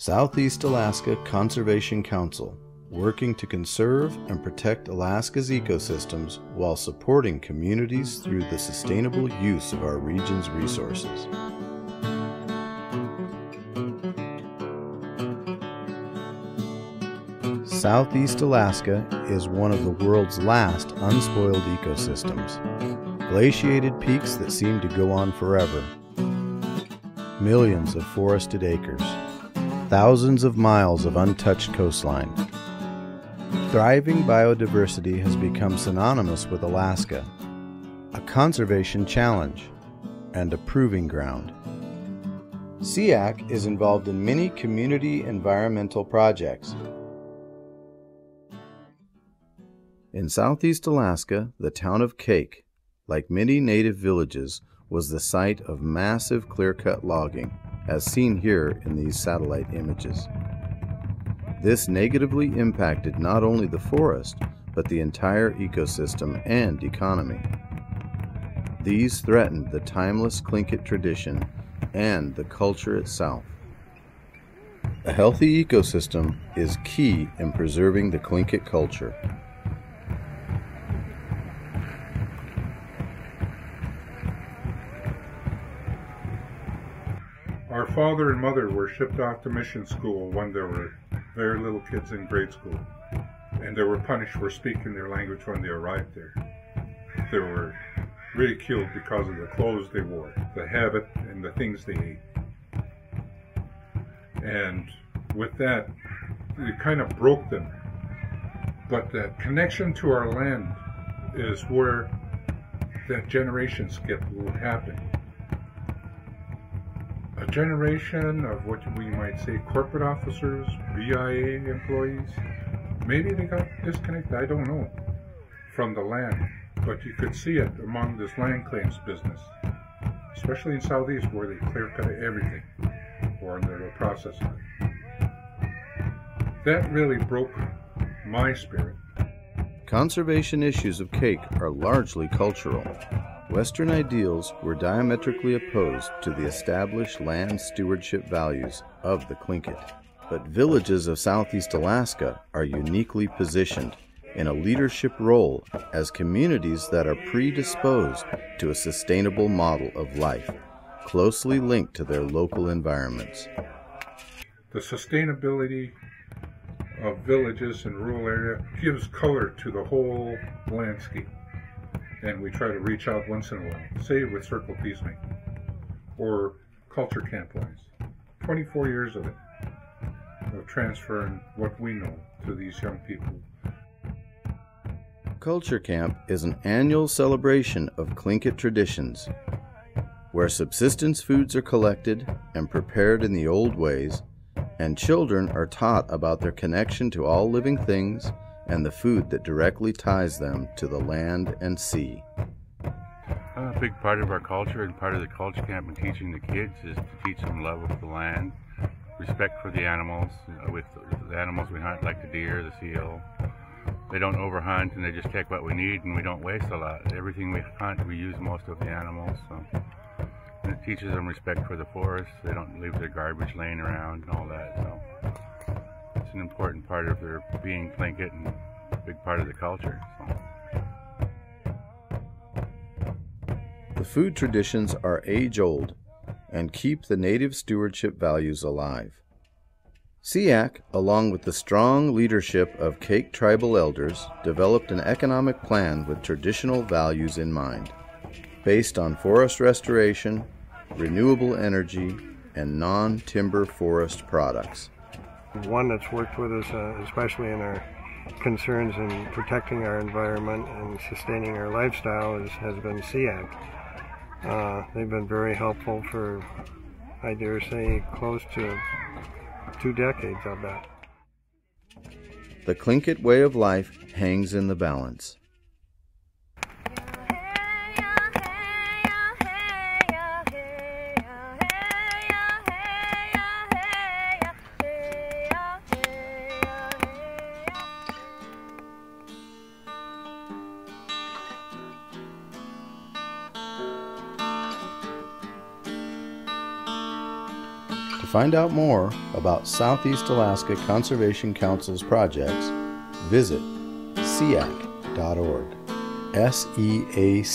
Southeast Alaska Conservation Council, working to conserve and protect Alaska's ecosystems while supporting communities through the sustainable use of our region's resources. Southeast Alaska is one of the world's last unspoiled ecosystems. Glaciated peaks that seem to go on forever. Millions of forested acres. Thousands of miles of untouched coastline. Thriving biodiversity has become synonymous with Alaska, a conservation challenge, and a proving ground. SEAC is involved in many community environmental projects. In Southeast Alaska, the town of Kake, like many native villages, was the site of massive clear-cut logging, as seen here in these satellite images. This negatively impacted not only the forest, but the entire ecosystem and economy. These threatened the timeless Tlingit tradition and the culture itself. A healthy ecosystem is key in preserving the Tlingit culture. Our father and mother were shipped off to mission school when they were very little kids in grade school, and they were punished for speaking their language when they arrived there. They were ridiculed because of the clothes they wore, the habit, and the things they ate. And with that, it kind of broke them. But that connection to our land is where that generation skip will happen. A generation of what we might say corporate officers, BIA employees, maybe they got disconnected, I don't know, from the land. But you could see it among this land claims business, especially in Southeast where they clear cut everything, or in the process of it. That really broke my spirit. Conservation issues of Kake are largely cultural. Western ideals were diametrically opposed to the established land stewardship values of the Tlingit. But villages of Southeast Alaska are uniquely positioned in a leadership role as communities that are predisposed to a sustainable model of life, closely linked to their local environments. The sustainability of villages and rural area gives color to the whole landscape. And we try to reach out once in a while, say with Circle Peacemaking or Culture Camp Lines. 24 years of it, of transferring what we know to these young people. Culture Camp is an annual celebration of Tlingit traditions, where subsistence foods are collected and prepared in the old ways, and children are taught about their connection to all living things and the food that directly ties them to the land and sea. A big part of our culture and part of the culture camp and teaching the kids is to teach them love of the land, respect for the animals. With the animals we hunt, like the deer, the seal, they don't overhunt and they just take what we need, and we don't waste a lot. Everything we hunt, we use most of the animals. So. And it teaches them respect for the forest. They don't leave their garbage laying around and all that. So. It's an important part of their being Tlingit and a big part of the culture. So. The food traditions are age-old and keep the native stewardship values alive. SEAC, along with the strong leadership of Kake tribal elders, developed an economic plan with traditional values in mind, based on forest restoration, renewable energy, and non-timber forest products. One that's worked with us, especially in our concerns in protecting our environment and sustaining our lifestyle, has been SEAC. They've been very helpful for, I dare say, close to 2 decades, I'll bet. The Tlingit way of life hangs in the balance. find out more about Southeast Alaska Conservation Council's projects, visit seacc.org. seacc.org.